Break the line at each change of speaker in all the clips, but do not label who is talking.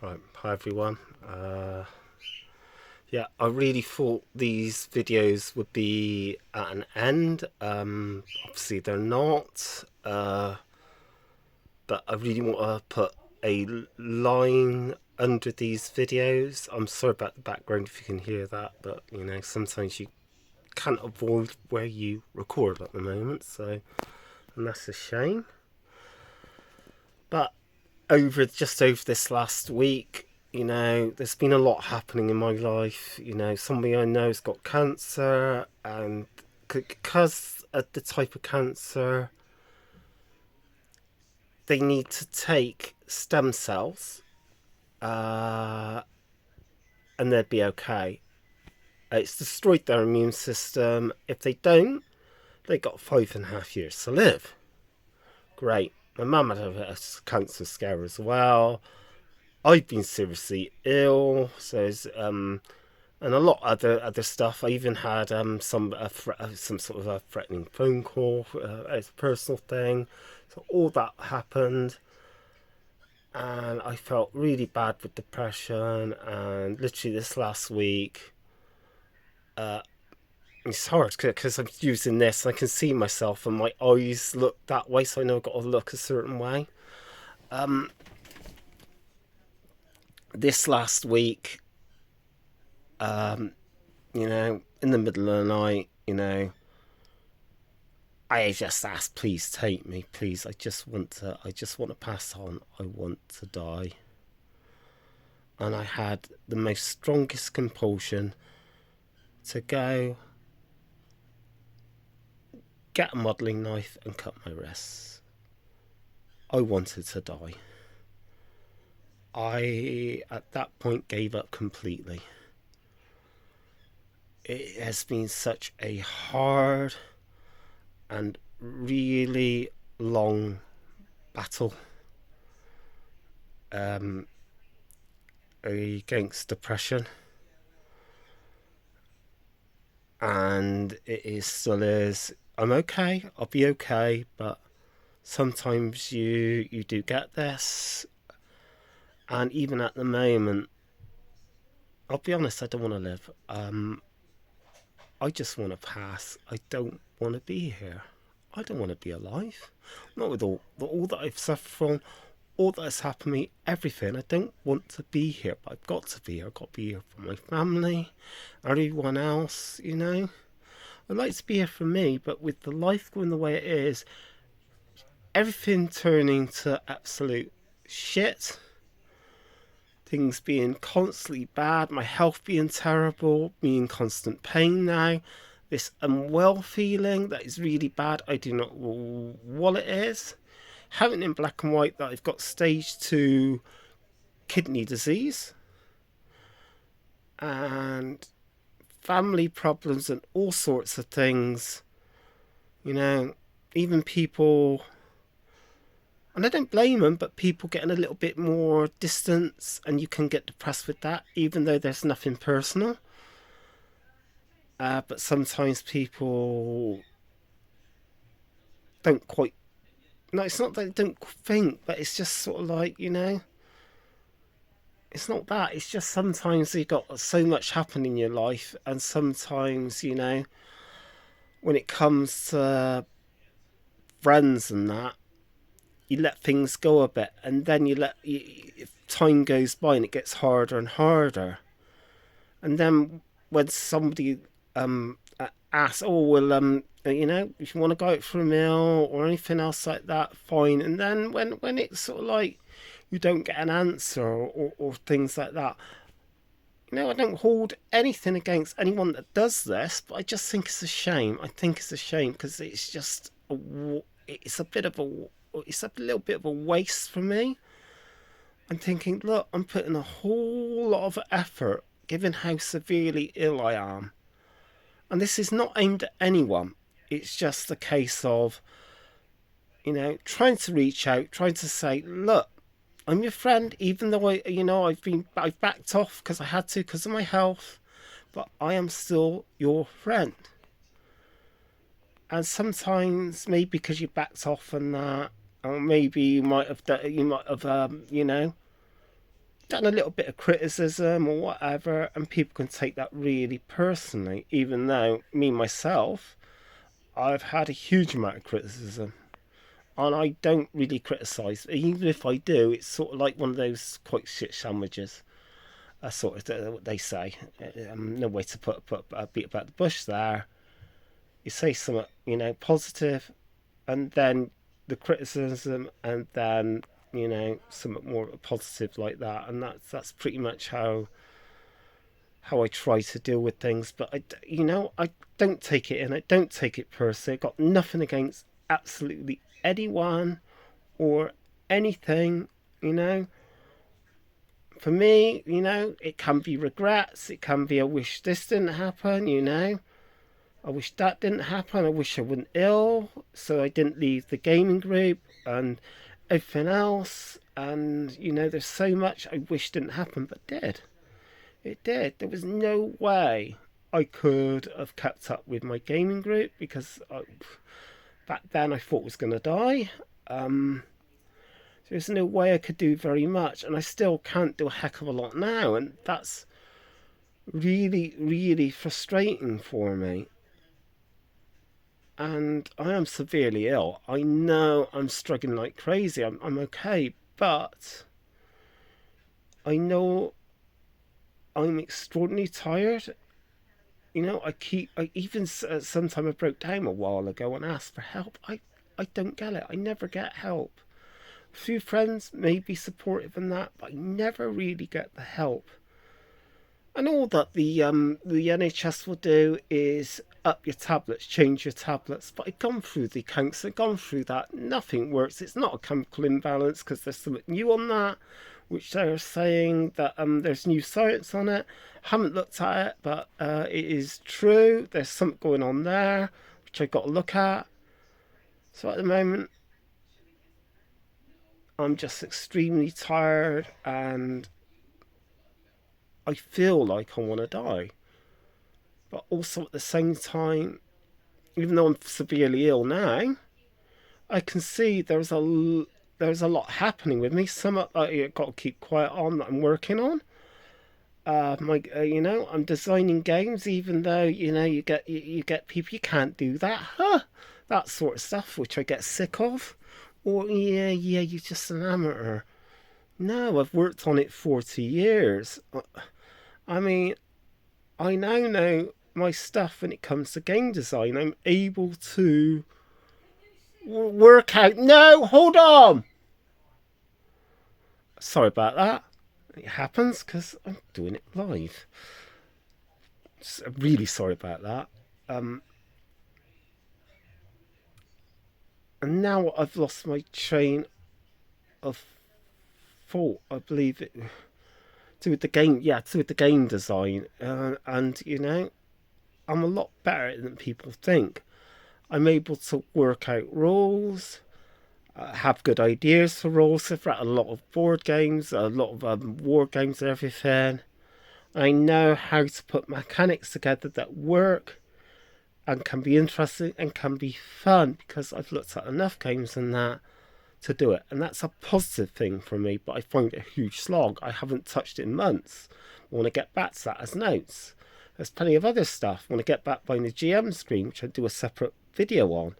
Right, hi everyone. Yeah, I really thought these videos would be at an end. Obviously they're not. But I really want to put a line under these videos. I'm sorry about the background if you can hear that, but sometimes you can't avoid where you record at the moment, and that's a shame. But over this last week, there's been a lot happening in my life. Somebody I know has got cancer, and because of the type of cancer, they need to take stem cells, uh, and they'd be okay. It's destroyed their immune system. If they don't, they got 5.5 years to live. Great. My mum had a cancer scare as well. I've been seriously ill, and a lot of other stuff. I even had some sort of a threatening phone call as a personal thing. So all that happened, and I felt really bad with depression. And literally this last week, uh, it's hard because I'm using this. And I can see myself, and my eyes look that way, so I know I've got to look a certain way. Um, this last week, um, in the middle of the night, I just asked, please take me, please. I just want to pass on. I want to die. And I had the most strongest compulsion to go get a modelling knife and cut my wrists. I wanted to die. I, at that point, gave up completely. It has been such a hard and really long battle um, against depression, and still is. I'm okay. I'll be okay, but sometimes you do get this, and even at the moment, I'll be honest. I don't want to live. I just want to pass. I don't want to be here. I don't want to be alive. Not with all that I've suffered from, all that has happened to me, everything. I don't want to be here, but I've got to be here. I've got to be here for my family, everyone else, I'd like to be here for me, but with the life going the way it is, everything turning to absolute shit, things being constantly bad, my health being terrible, being in constant pain now, this unwell feeling that is really bad. I do not know what it is. Having in black and white that I've got stage 2 kidney disease and family problems and all sorts of things. Even people, and I don't blame them, but people getting a little bit more distance, and you can get depressed with that, even though there's nothing personal. But sometimes people don't quite. No, it's not that they don't think, but it's just sort of like, it's not that. It's just sometimes you've got so much happening in your life, and sometimes, when it comes to friends and that, you let things go a bit, and then time goes by and it gets harder and harder. And then when somebody asks, oh well, if you want to go out for a meal or anything else like that, fine. And then when it's sort of like you don't get an answer, or things like that, I don't hold anything against anyone that does this, but I just think it's a shame. I think it's a shame because it's just it's a bit of a it's a little bit of a waste for me. I'm thinking, look, I'm putting a whole lot of effort given how severely ill I am. And this is not aimed at anyone. It's just a case of, trying to reach out, trying to say, look, I'm your friend, even though I've backed off because I had to because of my health, but I am still your friend. And sometimes maybe because you backed off and that, or maybe you might have done a little bit of criticism or whatever, and people can take that really personally, even though me myself, I've had a huge amount of criticism. And I don't really criticise. Even if I do, it's sort of like one of those quite shit sandwiches. That's sort of what they say. No way to put a beat about the bush there. You say something, positive, and then the criticism, and then something more positive like that, and that's pretty much how I try to deal with things. But I don't take it in. I don't take it personally. I've got nothing against absolutely anyone or anything. You know, for me, it can be regrets. It can be I wish this didn't happen. I wish that didn't happen. I wish I wasn't ill, so I didn't leave the gaming group and everything else. And there's so much I wish didn't happen, but did. It did. There was no way I could have kept up with my gaming group because back then I thought I was going to die. There's no way I could do very much, and I still can't do a heck of a lot now, and that's really, really frustrating for me. And I am severely ill. I know I'm struggling like crazy. I'm okay, but I know I'm extraordinarily tired. I even sometime I broke down a while ago and asked for help. I don't get it. I never get help. A few friends may be supportive in that, but I never really get the help. And all that the NHS will do is up your tablets, change your tablets. But I've gone through the accounts, I've gone through that. Nothing works. It's not a chemical imbalance because there's something new on that, which they're saying that there's new science on it. Haven't looked at it, but it is true. There's something going on there, which I've got to look at. So at the moment, I'm just extremely tired and I feel like I want to die. But also at the same time, even though I'm severely ill now, I can see there's a lot happening with me. Some I've got to keep quiet on that I'm working on. I'm designing games, even though you get people you can't do that, that sort of stuff, which I get sick of. Or yeah, you're just an amateur. No, I've worked on it 40 years. I mean, I now know my stuff when it comes to game design. I'm able to work out. No, hold on. Sorry about that. It happens because I'm doing it live. I'm really sorry about that. And now I've lost my train of thought. I believe it to with the game. Yeah, to with the game design. And I'm a lot better than people think. I'm able to work out rules, have good ideas for rules. I've read a lot of board games, a lot of war games and everything. I know how to put mechanics together that work and can be interesting and can be fun because I've looked at enough games and that to do it. And that's a positive thing for me, but I find it a huge slog. I haven't touched it in months. I want to get back to that as notes. There's plenty of other stuff. I want to get back behind the GM screen, which I do a separate video on.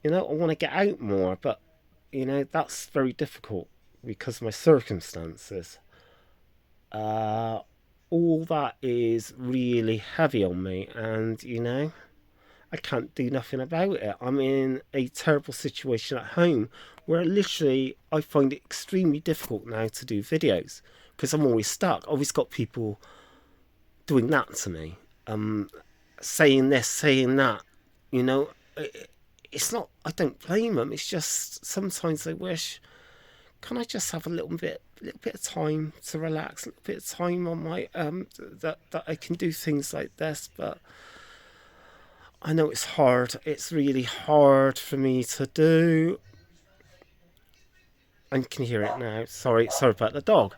I want to get out more, but that's very difficult because of my circumstances. All that is really heavy on me, and I can't do nothing about it. I'm in a terrible situation at home where literally I find it extremely difficult now to do videos because I'm always stuck. I've always got people doing that to me, saying this, saying that. It's not. I don't blame them. It's just sometimes I wish. Can I just have a little bit of time to relax, a little bit of time on my that I can do things like this, but I know it's hard. It's really hard for me to do. I can hear it now. Sorry about the dog.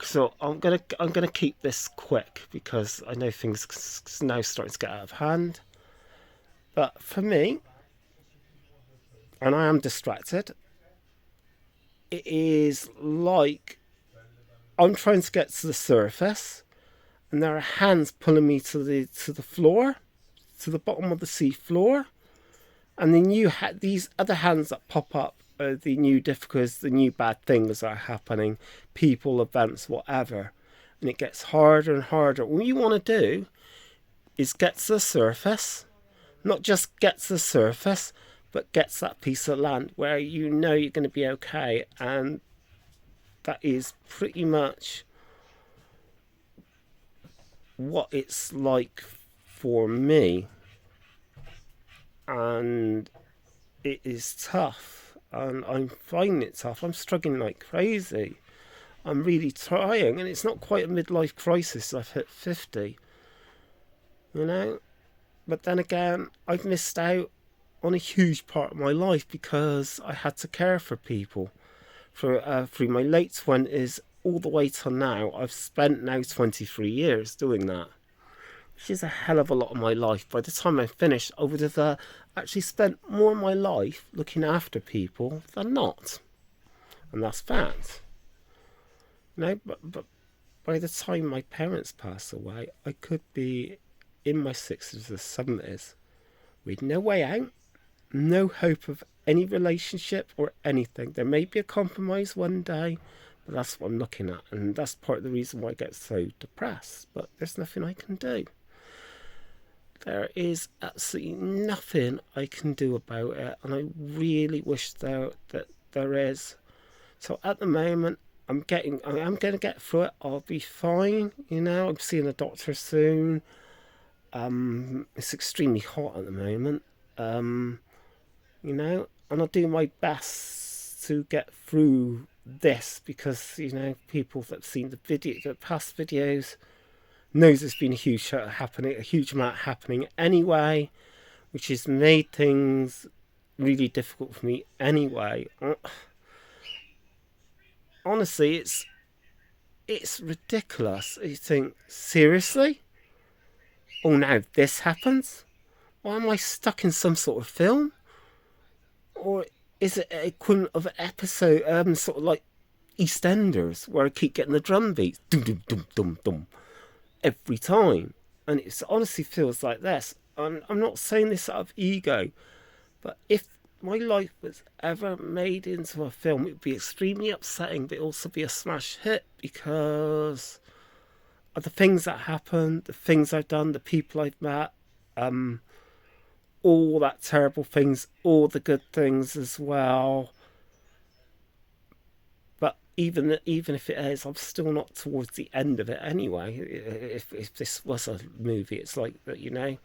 So I'm gonna keep this quick because I know things now starting to get out of hand. But for me, and I am distracted, it is like I'm trying to get to the surface, and there are hands pulling me to the floor, to the bottom of the sea floor, and then you had these other hands that pop up, the new difficulties, the new bad things that are happening, people, events, whatever, and it gets harder and harder. What you want to do is get to the surface, not just get to the surface, but get to that piece of land where you know you're going to be okay, and that is pretty much what it's like for me. And it is tough, and I'm finding it tough. I'm struggling like crazy. I'm really trying, and it's not quite a midlife crisis. I've hit 50, you know. But then again, I've missed out on a huge part of my life because I had to care for people for through my late 20s all the way till now. I've spent now 23 years doing that, which is a hell of a lot of my life. By the time I finished, I would have actually spent more of my life looking after people than not. And that's fact. But by the time my parents pass away, I could be in my 60s or 70s with no way out, no hope of any relationship or anything. There may be a compromise one day, but that's what I'm looking at. And that's part of the reason why I get so depressed. But there's nothing I can do. There is absolutely nothing I can do about it, and I really wish that there is. So at the moment, I'm going to get through it. I'll be fine. I'm seeing a doctor soon. It's extremely hot at the moment. And I'll do my best to get through this because people that have seen the past videos knows there's been a huge amount happening anyway, which has made things really difficult for me anyway. Honestly, it's ridiculous. You think, seriously? Oh, now this happens? Why am I stuck in some sort of film? Or is it equivalent of an episode, sort of like EastEnders, where I keep getting the drum beats, dum dum dum dum dum, every time? And it honestly feels like this. And I'm not saying this out of ego, but if my life was ever made into a film, it would be extremely upsetting, but also be a smash hit because of the things that happened, the things I've done, the people I've met, all that terrible things, all the good things as well. But even if it is, I'm still not towards the end of it anyway. If this was a movie, it's like that, the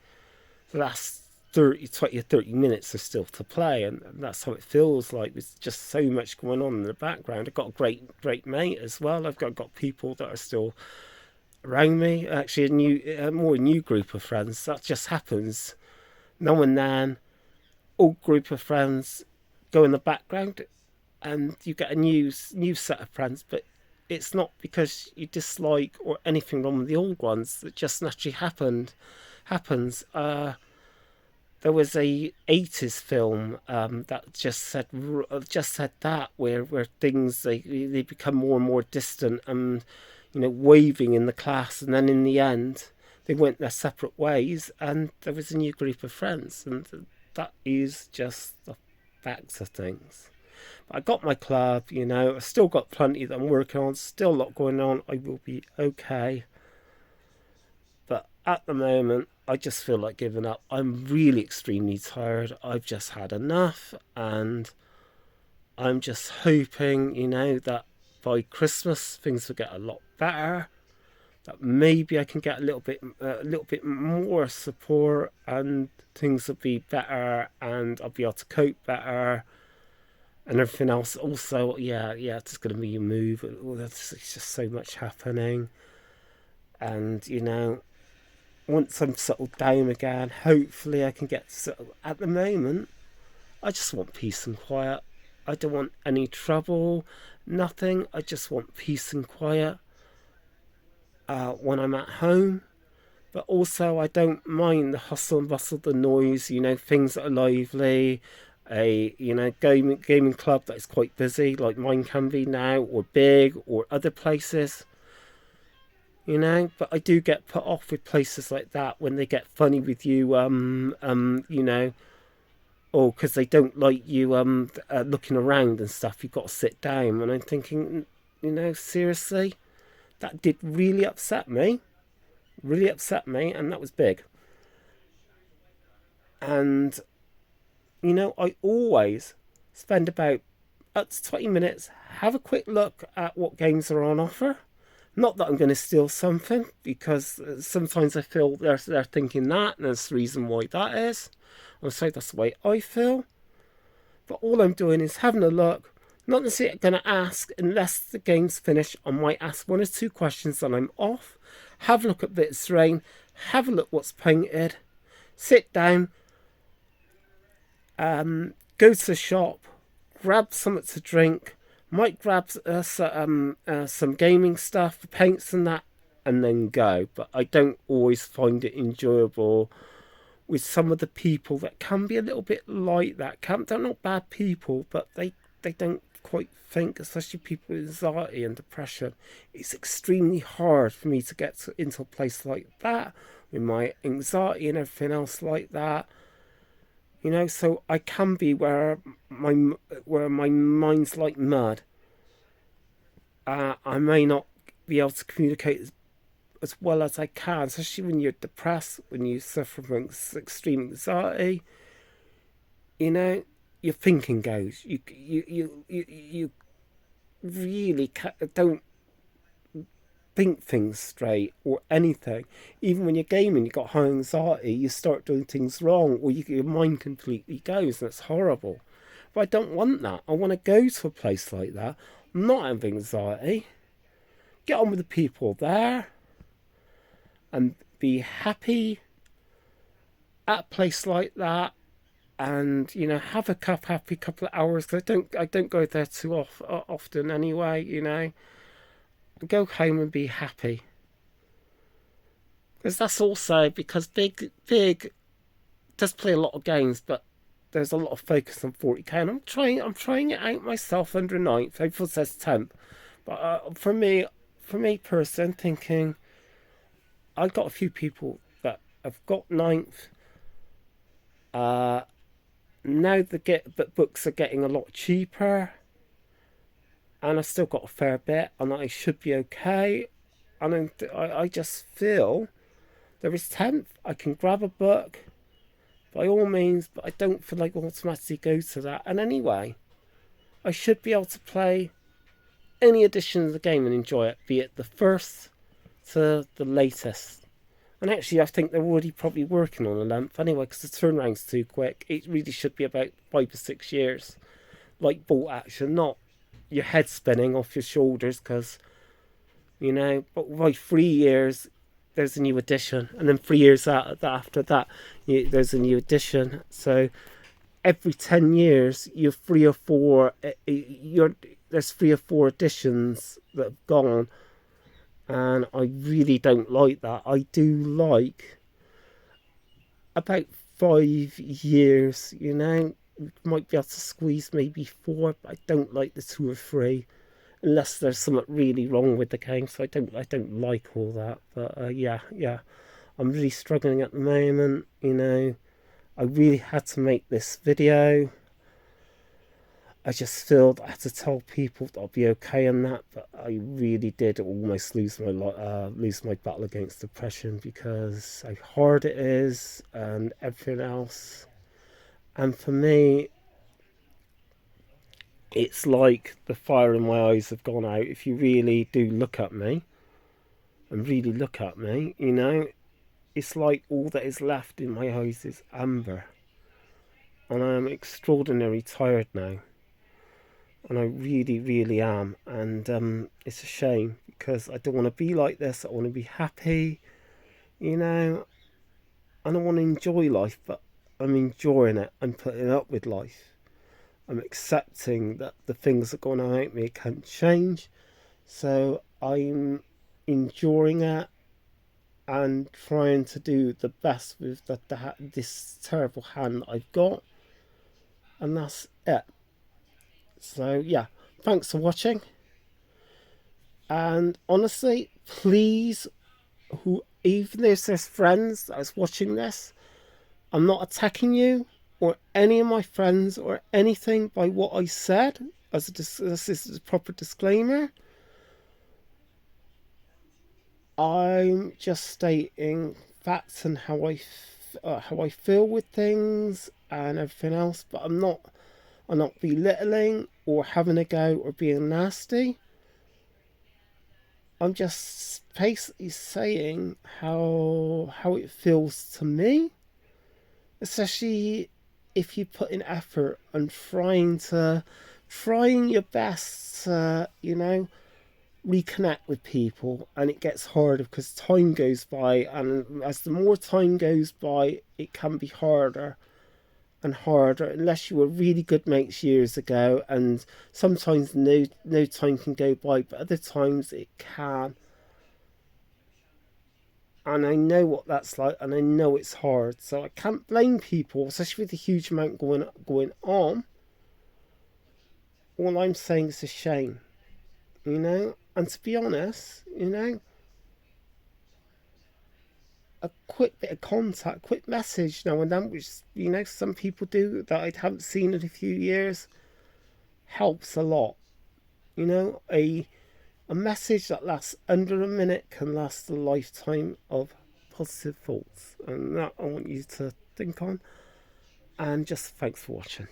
last 20 or 30 minutes are still to play, and that's how it feels like. There's just so much going on in the background. I've got a great mate as well. I've got people that are still around me. Actually, a more new group of friends. That just happens now and then. All group of friends go in the background, and you get a new set of friends. But it's not because you dislike or anything wrong with the old ones. It just naturally happens. There was a 80s film that just said that, where things they become more and more distant and waving in the class, and then in the end they went their separate ways, and there was a new group of friends, and that is just the facts of things. But I got my club, I've still got plenty that I'm working on, still a lot going on. I will be okay. But at the moment, I just feel like giving up. I'm really extremely tired. I've just had enough, and I'm just hoping, that by Christmas things will get a lot better. That maybe I can get a little bit more support, and things will be better, and I'll be able to cope better, and everything else. Also, it's going to be a move. It's just so much happening, and once I'm settled down again, hopefully I can get settled. At the moment, I just want peace and quiet. I don't want any trouble, nothing. I just want peace and quiet when I'm at home. But also, I don't mind the hustle and bustle, the noise, things that are lively. a gaming club that is quite busy, like mine can be now, or big, or other places. But I do get put off with places like that when they get funny with you, or because they don't like you looking around and stuff. You've got to sit down, and I'm thinking, seriously, that did really upset me, and that was big. And I always spend about up to 20 minutes, have a quick look at what games are on offer. Not that I'm going to steal something, because sometimes I feel they're thinking that, and there's the reason why that is. I'm sorry, that's the way I feel. But all I'm doing is having a look. Not necessarily going to ask, unless the game's finished, I might ask one or two questions, and I'm off. Have a look at bits of terrain. Have a look what's painted. Sit down. Go to the shop. Grab something to drink. Might grab some gaming stuff, paints and that, and then go. But I don't always find it enjoyable with some of the people that can be a little bit like that. They're not bad people, but they don't quite think, especially people with anxiety and depression. It's extremely hard for me to get into a place like that with my anxiety and everything else like that. So I can be where my mind's like mud. I may not be able to communicate as well as I can, especially when you're depressed, when you suffer from extreme anxiety. Your thinking goes. You really don't think things straight or anything. Even when you're gaming, you've got high anxiety, you start doing things wrong, or your mind completely goes, and it's horrible. But I don't want that. I want to go to a place like that, not have anxiety, get on with the people there, and be happy at a place like that, and have a happy couple of hours. Cause I don't go there too often anyway. Go home and be happy, because that's also because big does play a lot of games, but there's a lot of focus on 40k, and I'm trying it out myself under ninth. April says 10th, but for me personally, I'm thinking I got a few people that have got ninth. Now but books are getting a lot cheaper, and I've still got a fair bit, and I should be okay. And I just feel there is 10th. I can grab a book by all means, but I don't feel like automatically go to that. And anyway, I should be able to play any edition of the game and enjoy it, be it the first to the latest. And actually, I think they're already probably working on a length anyway, because the turnaround's too quick. It really should be about 5 or 6 years, like Bolt Action, not your head spinning off your shoulders, because but by 3 years there's a new edition, and then 3 years after that there's a new edition. So every 10 years you're 3 or 4 there's 3 or 4 editions that have gone, and I really don't like that. I do like about 5 years, might be able to squeeze maybe 4, but I don't like the 2 or 3 unless there's something really wrong with the game. So I don't like all that. But yeah, I'm really struggling at the moment. I really had to make this video. I just feel that I had to tell people that I'll be okay on that, but I really did almost lose my battle against depression, because how hard it is and everything else. And for me, it's like the fire in my eyes have gone out. If you really do look at me, it's like all that is left in my eyes is amber. And I am extraordinarily tired now. And I really, really am. And it's a shame, because I don't want to be like this. I want to be happy, and I want to enjoy life, but I'm enjoying it. I'm putting up with life. I'm accepting that the things that are going on around me can't change. So I'm enjoying it and trying to do the best with this terrible hand that I've got. and that's it. So yeah, thanks for watching. And honestly, please, who even if there's friends that's watching this, I'm not attacking you or any of my friends or anything by what I said. This is a proper disclaimer. I'm just stating facts and how I feel with things and everything else. But I'm not belittling or having a go or being nasty. I'm just basically saying how it feels to me, especially if you put in effort and trying your best to, reconnect with people, and it gets harder because time goes by, and as the more time goes by it can be harder and harder unless you were really good mates years ago, and sometimes no time can go by, but other times it can. And I know what that's like, and I know it's hard, so I can't blame people, especially with a huge amount going on. All I'm saying is a shame, and to be honest, a quick bit of contact, quick message now and then, which some people do that I haven't seen in a few years, helps a lot. A message that lasts under a minute can last a lifetime of positive thoughts, and that I want you to think on. And just thanks for watching.